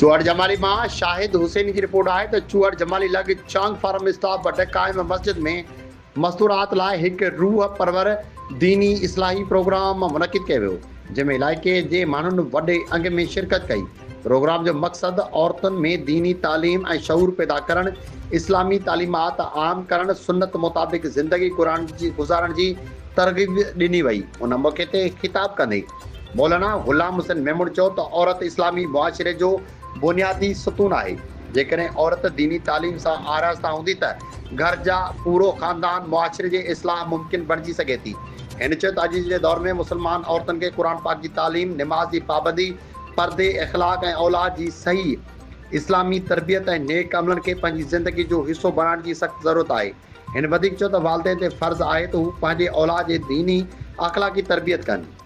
चुहड़ जमाली मां शाहिद हुसैन की रिपोर्ट है तो चुहड़ जमाली लॻ चांग फार्म स्टाफ वटि क़ाइम मस्जिद में मस्तूरात लाइ हिकु रूह परवर दीनी इस्लाही प्रोग्राम मुनक़िद कयो वियो, जंहिंमें इलाइक़े जे माण्हुनि वॾे अंग में शिरकत कई। प्रोग्राम जो मक़सदु औरतुनि में दीनी तालीम ऐं शऊर पैदा करणु, इस्लामी तालीमात आम करणु, सुन्नत मुताबिक़ ज़िंदगी गुज़ारण जी तरग़ीब ॾिनी वई। उन मौक़े ते ख़िताब कंदे मौलाना ग़ुलाम हुसैन मेमून चयो त औरत इस्लामी मुआशिरे जो बुनियादी सतून आहे। जेकॾहिं औरत दीनी तालीम सां आरास्ता हूंदी त घर जा पूरो ख़ानदान मुआशिरे जे इस्लाह मुमकिन बणिजी सघे थी। हिन चयो त अॼु जे दौर में मुस्लमान औरतुनि खे क़ुर पाक जी तालीम, निमाज़ जी पाबंदी, पर्दे, इख़लाक़ ऐं औलाद जी सही इस्लामी तरबियत ऐं नेक अमलनि खे पंहिंजी ज़िंदगी जो हिसो बणाइण जी सख़्त ज़रूरत आहे। हिन वधीक चयो त वालिदैन ते फ़र्ज़ु आहे त हू पंहिंजे औलाद जे दीनी अख़लाक़ी तरबियत कनि।